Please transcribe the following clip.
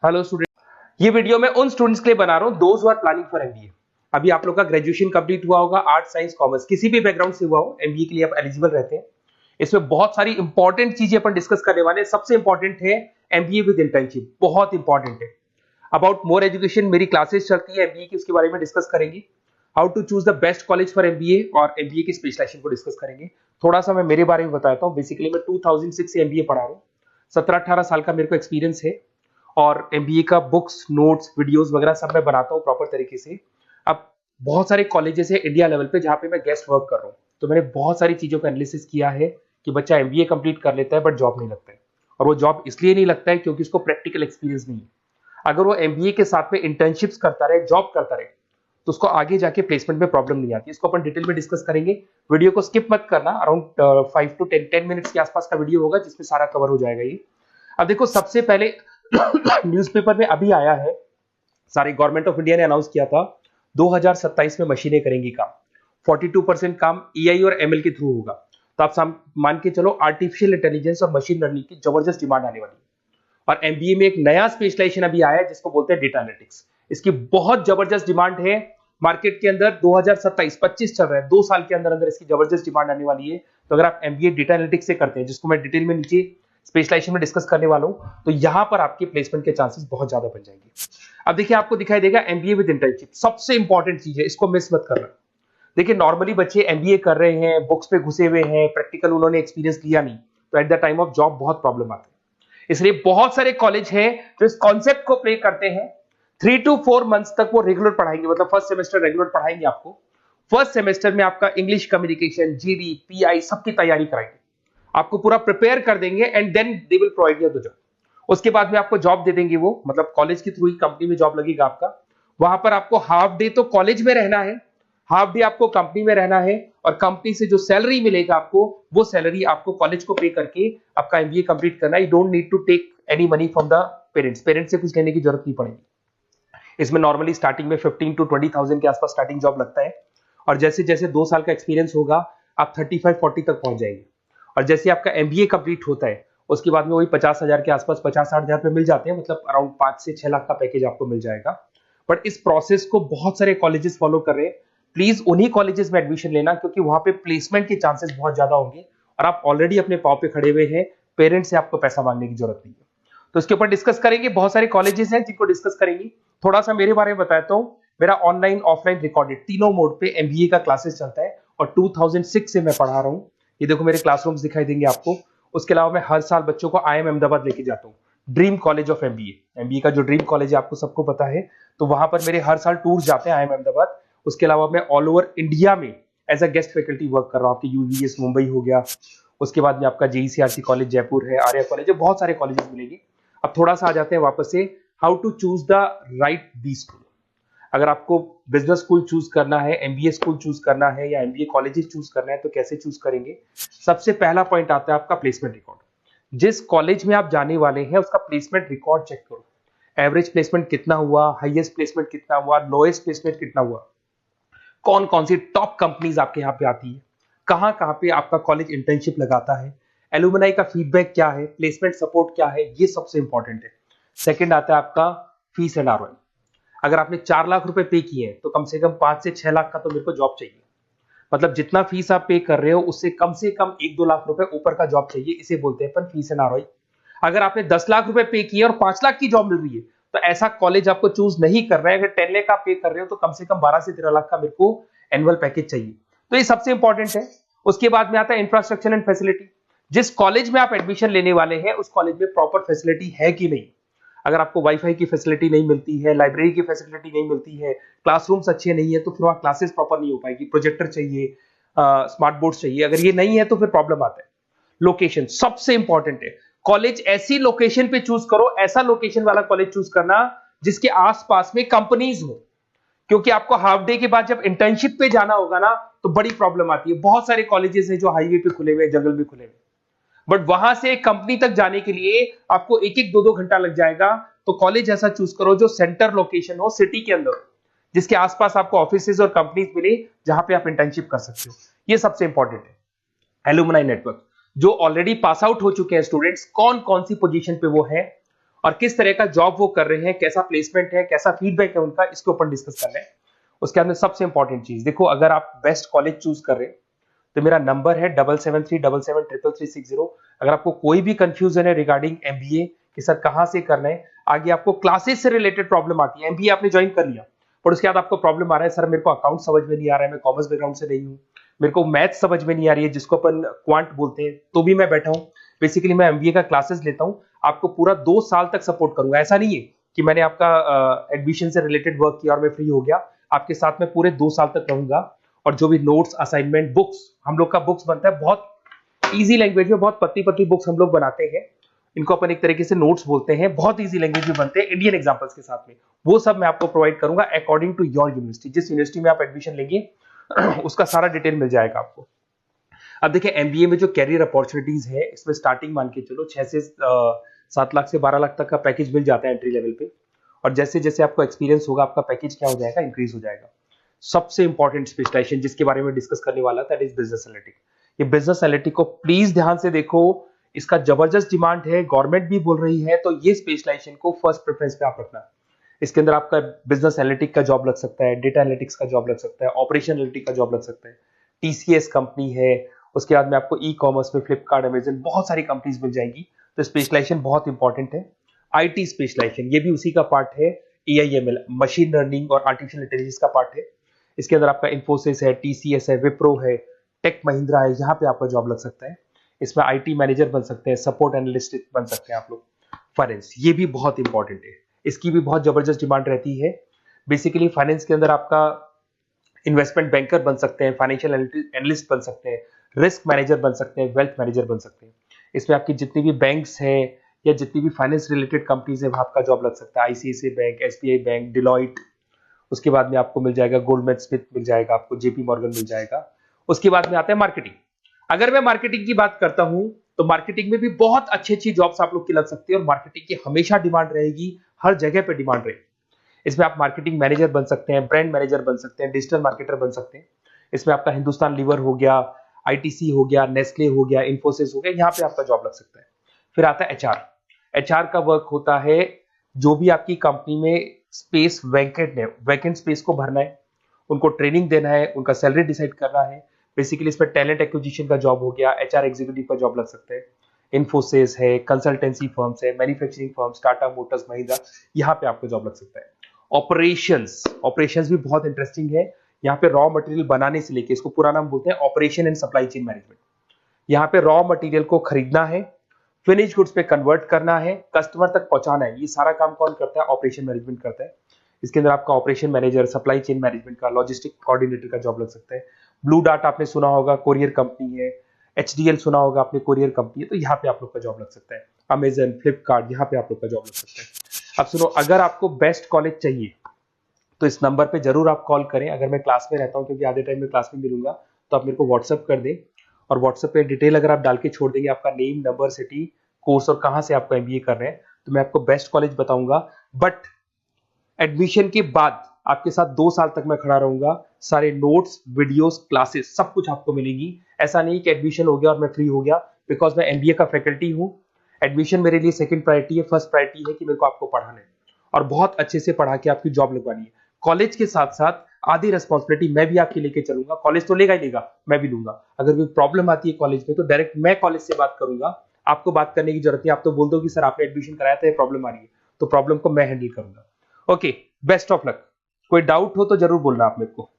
Hello student, ये video मैं उन स्टूडेंट्स के लिए बना रहा हूं those who are planning for MBA. अभी आप लोग का ग्रेजुएशन कंप्लीट हुआ होगा, आर्ट साइंस कॉमर्स किसी भी बैकग्राउंड से हुआ हो, एमबीए के लिए आप एलिजिबल रहते हैं। इसमें बहुत सारी इंपॉर्टेंट चीजें अपन डिस्कस करने वाले हैं। सबसे इंपॉर्टेंट है एमबीए विद इंटर्नशिप, बहुत इंपॉर्टेंट है। अबाउट मोर एजुकेशन मेरी क्लासेस चलती है एमबीए की, उसके बारे में डिस्कस करेंगे। How to choose the best college for MBA और एमबीए की स्पेशलाइजेशन को डिस्कस करेंगे। थोड़ा सा मैं मेरे बारे में बताता हूँ। बेसिकली मैं 2006 से एमबीए पढ़ा रहा हूँ। 17-18 साल का मेरे को एक्सपीरियंस है और एमबीए का बुक्स, नोट्स, वीडियोस वगैरह सब मैं बनाता हूँ प्रॉपर तरीके से। अब बहुत सारे कॉलेजेस है इंडिया लेवल पे जहाँ पे मैं गेस्ट वर्क कर रहा हूँ, तो मैंने बहुत सारी चीजों का एनालिसिस किया है कि बच्चा एमबीए कंप्लीट कर लेता है बट जॉब नहीं लगता है। और वो जॉब इसलिए नहीं लगता है क्योंकि उसको प्रैक्टिकल एक्सपीरियंस नहीं है। अगर वो एमबीए के साथ में इंटर्नशिप्स करता रहे, जॉब करता रहे, तो उसको आगे जाके प्लेसमेंट में प्रॉब्लम नहीं आती। इसको अपन डिटेल में डिस्कस करेंगे। वीडियो को स्किप मत करना। अराउंड 5 to 10 मिनट्स के आसपास का वीडियो होगा जिसमें सारा कवर हो जाएगा ये। अब देखो, सबसे पहले न्यूज़पेपर में अभी आया है, सारे गवर्नमेंट ऑफ इंडिया ने अनाउंस किया था 2027 में मशीनें करेंगी काम। 42% काम एआई और एमएल के थ्रू होगा। तो आप मान के चलो आर्टिफिशियल इंटेलिजेंस और मशीन लर्निंग की जबरदस्त डिमांड आने वाली है। और एमबीए में एक नया स्पेशलाइजेशन अभी आया है जिसको बोलते हैं डेटा एनालिटिक्स। इसकी बहुत जबरदस्त डिमांड है मार्केट के अंदर। 2027-25 चल रहा है, 2 साल के अंदर अंदर इसकी जबरदस्त डिमांड आने वाली है। तो अगर आप एमबीए डेटा एनालिटिक्स से करते हैं, जिसको मैं डिटेल में नीचे स्पेशलाइजेशन में डिस्कस करने वाला हूं, तो यहां पर आपके प्लेसमेंट के चांसेस बहुत ज्यादा बन जाएंगे। अब देखिए, आपको दिखाई देगा एमबीए विद इंटर्नशिप, सबसे इंपॉर्टेंट चीज है, इसको मिस मत करना। देखिए, नॉर्मली बच्चे एमबीए कर रहे हैं, बुक्स पे घुसे हुए हैं, प्रैक्टिकल उन्होंने एक्सपीरियंस लिया नहीं, तो at the time of job बहुत प्रॉब्लम आती है। इसलिए बहुत सारे कॉलेज हैं जो इस कॉन्सेप्ट को प्ले करते हैं। 3 to 4 मंथ्स तक वो रेगुलर पढ़ाएंगे, मतलब फर्स्ट सेमेस्टर रेगुलर पढ़ाएंगे आपको। फर्स्ट सेमेस्टर में आपका इंग्लिश कम्युनिकेशन, जीडी, पीआई सबकी तैयारी कराएंगे, आपको पूरा प्रिपेयर कर देंगे and then they will provide you the job. उसके बाद में आपको जॉब दे देंगे वो, मतलब कॉलेज के थ्रू ही कंपनी में जॉब लगेगा आपका। वहां पर आपको हाफ डे तो कॉलेज में रहना है, हाफ डे आपको कंपनी में रहना है, और कंपनी से जो सैलरी मिलेगा आपको, वो सैलरी आपको कॉलेज को पे करके आपका एमबीए कंप्लीट करना है। You don't need to take any money from the parents. Parents से कुछ लेने की जरूरत नहीं पड़ेगी। इसमें नॉर्मली स्टार्टिंग में 15 to 20,000 के आसपास स्टार्टिंग जॉब लगता है, और जैसे जैसे 2 साल का एक्सपीरियंस होगा आप 35-40 तक पहुंच जाएंगे। और जैसे आपका एमबीए कंप्लीट होता है उसके बाद में वही 50,000 के आसपास, 50-60 हजार पे मिल जाते हैं, मतलब अराउंड 5 से 6 लाख का पैकेज आपको मिल जाएगा। बट इस प्रोसेस को बहुत सारे कॉलेजेस फॉलो कर रहे हैं। प्लीज उन्हीं कॉलेजेस में एडमिशन लेना, क्योंकि वहां पे प्लेसमेंट के चांसेस बहुत ज्यादा होंगे और आप ऑलरेडी अपने पांव पे खड़े हुए हैं। पेरेंट्स से आपको पैसा मांगने की जरूरत नहीं है। तो इसके ऊपर डिस्कस करेंगे। बहुत सारे कॉलेजेस हैं जिनको डिस्कस करेंगे। थोड़ा सा मेरे बारे में बताता हूँ। मेरा ऑनलाइन, ऑफलाइन, रिकॉर्डेड तीनों मोड पे एमबीए का क्लासेस चलता है और 2006 से मैं पढ़ा रहा हूँ। ये देखो, मेरे क्लासरूम्स दिखाई देंगे आपको। उसके अलावा मैं हर साल बच्चों को आईएम अहमदाबाद लेके जाता हूँ, dream college of MBA. MBA का जो ड्रीम कॉलेज है आपको सबको पता है, तो वहां पर मेरे हर साल टूर जाते हैं आईएम अहमदाबाद। उसके अलावा मैं ऑल ओवर इंडिया में as a guest faculty work कर रहा हूँ। आपके यूवीएस मुंबई हो गया, उसके बाद में आपका जेईसीआरसी कॉलेज जयपुर है, आर्या कॉलेज है, बहुत सारे कॉलेजेस मिलेंगे। अब थोड़ा सा आ जाते हैं वापस से, how to choose the right B school. अगर आपको बिजनेस स्कूल चूज करना है, एमबीए स्कूल चूज करना है, या एमबीए कॉलेजेस चूज करना है, तो कैसे चूज करेंगे? सबसे पहला पॉइंट आता है आपका प्लेसमेंट रिकॉर्ड। जिस कॉलेज में आप जाने वाले हैं उसका प्लेसमेंट रिकॉर्ड चेक करो। एवरेज प्लेसमेंट कितना हुआ, हाईएस्ट प्लेसमेंट कितना हुआ, लोएस्ट प्लेसमेंट कितना हुआ, कौन कौन सी टॉप कंपनीज आपके यहाँ पे आती है, कहाँ कहाँ पे आपका कॉलेज इंटर्नशिप लगाता है, एलुमनाई का फीडबैक क्या है, प्लेसमेंट सपोर्ट क्या है, ये सबसे इंपॉर्टेंट है। सेकंड आता है आपका फीस एंड आरओआई। अगर आपने 4 लाख रुपए पे किए हैं तो कम से कम 5 से 6 लाख का तो मेरे को जॉब चाहिए। मतलब जितना फीस आप पे कर रहे हो उससे कम से कम 1-2 लाख रुपए ऊपर का जॉब चाहिए। इसे बोलते हैं अपन फीस एंड आरओआई। अगर आपने 10 लाख रुपए पे किए और 5 लाख की जॉब मिल रही है तो ऐसा कॉलेज आपको चूज नहीं कर रहा है। अगर 10 लाख आप पे कर रहे हो तो कम से कम 12 से 13 लाख का मेरे को एनुअल पैकेज चाहिए। तो ये सबसे इंपॉर्टेंट है। उसके बाद में आता है इंफ्रास्ट्रक्चर एंड फैसिलिटी। जिस कॉलेज में आप एडमिशन लेने वाले हैं उस कॉलेज में प्रॉपर फैसिलिटी है कि नहीं। अगर आपको वाईफाई की फैसिलिटी नहीं मिलती है, लाइब्रेरी की फैसिलिटी नहीं मिलती है, क्लासरूम्स अच्छे नहीं है, तो फिर वहां क्लासेस प्रॉपर नहीं हो पाएगी। प्रोजेक्टर चाहिए, स्मार्ट बोर्ड चाहिए। अगर ये नहीं है तो फिर प्रॉब्लम आता है। लोकेशन सबसे इंपॉर्टेंट है। कॉलेज ऐसी लोकेशन पे चूज करो, ऐसा लोकेशन वाला कॉलेज चूज करना जिसके आसपास में कंपनीज हो, क्योंकि आपको हाफ डे के बाद जब इंटर्नशिप पे जाना होगा ना तो बड़ी प्रॉब्लम आती है। बहुत सारे कॉलेजेस हैं जो हाईवे पे खुले हुए, जंगल में खुले हुए, बट वहां से कंपनी तक जाने के लिए आपको 1-1, 2-2 घंटा लग जाएगा। तो कॉलेज ऐसा चूज करो जो सेंटर लोकेशन हो, सिटी के अंदर, जिसके आसपास आपको ऑफिसेज और कंपनीज मिले जहां पे आप इंटर्नशिप कर सकते हो। ये सबसे इंपॉर्टेंट है। एलुमनाई नेटवर्क, जो ऑलरेडी पास आउट हो चुके हैं स्टूडेंट्स, कौन कौन सी पोजीशन पे वो है और किस तरह का जॉब वो कर रहे हैं, कैसा प्लेसमेंट है, कैसा फीडबैक है उनका, इसके ऊपर डिस्कस कर रहे हैं। उसके अंदर सबसे इंपॉर्टेंट चीज देखो, अगर आप बेस्ट कॉलेज चूज कर रहे हैं तो मेरा नंबर है 7737733360। अगर आपको कोई भी कंफ्यूजन है रिगार्डिंग एमबीए कि सर कहां से करना है, आगे आपको क्लासेस से रिलेटेड प्रॉब्लम आती है, एमबीए आपने ज्वाइन कर लिया पर उसके बाद आपको प्रॉब्लम आ रहा है सर मेरे को अकाउंट समझ में नहीं आ रहा है, मैं कॉमर्स बैकग्राउंड से नहीं हूँ, मेरे को मैथ समझ में नहीं आ रही है जिसको अपन क्वांट बोलते हैं, तो भी मैं बैठा हूँ। बेसिकली मैं एमबीए का क्लासेस लेता हूँ, आपको पूरा 2 साल तक सपोर्ट करूंगा। ऐसा नहीं है कि मैंने आपका एडमिशन से रिलेटेड वर्क किया और मैं फ्री हो गया, आपके साथ में पूरे 2 साल तक रहूंगा। और जो भी नोट्स, असाइनमेंट, बुक्स, हम लोग का बुक्स बनता है बहुत इजी लैंग्वेज में, बहुत पतली पतली बुक्स हम लोग बनाते हैं, इनको अपन एक तरीके से नोट्स बोलते हैं, बहुत इजी लैंग्वेज में बनते हैं इंडियन एग्जांपल्स के साथ में। वो सब मैं आपको प्रोवाइड करूंगा अकॉर्डिंग टू योर यूनिवर्सिटी, जिस यूनिवर्सिटी में आप एडमिशन लेंगे उसका सारा डिटेल मिल जाएगा आपको। अब देखिए एमबीए में जो कैरियर अपॉर्चुनिटीज है, इसमें स्टार्टिंग मान के चलो 6 से 7 लाख से 12 लाख तक का पैकेज मिल जाता है एंट्री लेवल पे, और जैसे जैसे आपको एक्सपीरियंस होगा आपका पैकेज क्या हो जाएगा, इंक्रीज हो जाएगा। सबसे इंपॉर्टेंट स्पेशलाइजेशन जिसके बारे में डिस्कस करने वाला दैट इज बिजनेस एनालिटिक। ये बिजनेस एनालिटिक को प्लीज ध्यान से देखो, इसका जबरदस्त डिमांड है, गवर्नमेंट भी बोल रही है, तो ये स्पेशलाइजेशन को फर्स्ट प्रेफरेंस पे आप रखना। इसके अंदर आपका बिजनेस एनालिटिक का जॉब लग सकता है, डेटा एनालिटिक्स का जॉब लग सकता है, ऑपरेशन एनालिटिक का जॉब लग सकता है, टीसीएस कंपनी है, उसके बाद में आपको ई कॉमर्स में फ्लिपकार्ट, अमेजन, बहुत सारी कंपनीज मिल जाएंगी। तो स्पेशलाइजेशन बहुत इंपॉर्टेंट है। आईटी स्पेशलाइजेशन ये भी उसी का पार्ट है, एआईएमएल, मशीन लर्निंग और आर्टिफिशियल इंटेलिजेंस का पार्ट है। इसके अंदर आपका इन्फोसिस है, टीसीएस है, विप्रो है, टेक महिंद्रा है, यहाँ पे आपका जॉब लग सकता है। इसमें आईटी मैनेजर बन सकते हैं, सपोर्ट एनालिस्ट बन सकते हैं आप लोग। फाइनेंस ये भी बहुत इंपॉर्टेंट है, इसकी भी बहुत जबरदस्त डिमांड रहती है। बेसिकली फाइनेंस के अंदर आपका इन्वेस्टमेंट बैंकर बन सकते हैं, फाइनेंशियल एनालिस्ट बन सकते हैं, रिस्क मैनेजर बन सकते हैं, वेल्थ मैनेजर बन सकते हैं। इसमें आपकी जितनी भी बैंक्स हैं या जितनी भी फाइनेंस रिलेटेड कंपनीज है वहां आपका जॉब लग सकता है। ICICI bank, SBI bank, Deloitte, उसके बाद में आपको मिल जाएगा गोल्डमैन स्मिथ मिल जाएगा, आपको जेपी मॉर्गन मिल जाएगा। उसके बाद में आता है मार्केटिंग। अगर मैं मार्केटिंग की बात करता हूं तो मार्केटिंग में भी बहुत अच्छी अच्छी जॉब्स आप लोग की लग सकती है, और मार्केटिंग की हमेशा डिमांड रहेगी, हर जगह पे डिमांड रहेगी। इसमें आप मार्केटिंग मैनेजर बन सकते हैं, ब्रांड मैनेजर बन सकते हैं, डिजिटल मार्केटर बन सकते हैं। इसमें आपका हिंदुस्तान लीवर हो गया, आईटीसी हो गया, नेस्ले हो गया, इन्फोसिस हो गया, यहाँ पे आपका जॉब लग सकता है। फिर आता है एचआर। एचआर का वर्क होता है जो भी आपकी कंपनी में स्पेस वैकेंट है, वैकेंट स्पेस को भरना है, उनको ट्रेनिंग देना है, उनका सैलरी डिसाइड करना है। बेसिकली इसमें टैलेंट एक्विजिशन का जॉब हो गया, एचआर एग्जीक्यूटिव का जॉब लग सकता है। इन्फोसिस है, कंसल्टेंसी फर्म्स है, manufacturing firms, Tata Motors, Mahindra, यहाँ पे आपको जॉब लग सकता है। ऑपरेशंस, ऑपरेशंस भी बहुत इंटरेस्टिंग है। यहाँ पे रॉ मटेरियल बनाने से लेके, इसको पूरा नाम बोलते हैं operation and supply chain management. यहाँ पे रॉ मटेरियल को खरीदना है, फिनिश गुड्स पे कन्वर्ट करना है, कस्टमर तक पहुंचाना है, ये सारा काम कौन करता है, ऑपरेशन मैनेजमेंट करता है। इसके अंदर आपका operation manager, supply chain management का, लॉजिस्टिक कोऑर्डिनेटर का जॉब लग सकता है। ब्लू डार्ट आपने सुना होगा, कोरियर कंपनी है। एचडीएल सुना होगा आपने, कोरियर कंपनी है, तो यहाँ पे आप लोग का जॉब लग सकता है। अमेजन, फ्लिपकार्ट, यहाँ पे आप लोग का जॉब लग सकता है। अब सुनो, अगर आपको बेस्ट कॉलेज चाहिए तो इस नंबर पे जरूर आप कॉल करें। अगर मैं क्लास में रहता हूँ, क्योंकि आधे टाइम में क्लास में मिलूंगा, तो आप मेरे को व्हाट्सअप कर दें, और व्हाट्सएप पे डिटेल अगर आप डाल के छोड़ देंगे, आपका नेम, नंबर, सिटी, कोर्स और कहां से आपको एमबीए कर रहे हैं, तो मैं आपको बेस्ट कॉलेज बताऊंगा। बट एडमिशन के बाद आपके साथ 2 साल तक मैं खड़ा रहूंगा, सारे नोट्स, वीडियोस, क्लासेस सब कुछ आपको मिलेगी। ऐसा नहीं कि एडमिशन हो गया और मैं फ्री हो गया, बिकॉज मैं एमबीए का फैकल्टी हूं। एडमिशन मेरे लिए सेकंड प्रायोरिटी है, फर्स्ट प्रायोरिटी है कि मेरे को आपको पढ़ाना है और बहुत अच्छे से पढ़ा के आपकी जॉब लगवानी है। कॉलेज के साथ साथ आधी रिस्पॉन्सिबिलिटी मैं भी आपकी लेके चलूंगा, कॉलेज तो लेगा ही लेगा, मैं भी लूंगा। अगर कोई प्रॉब्लम आती है कॉलेज में तो डायरेक्ट मैं कॉलेज से बात करूंगा, आपको बात करने की जरूरत नहीं। आप तो बोल दो कि सर आपने एडमिशन कराया था, ये प्रॉब्लम आ रही है, तो प्रॉब्लम को मैं हैंडल करूंगा। Okay, best of luck. कोई डाउट हो तो जरूर बोलना आप मेरे को।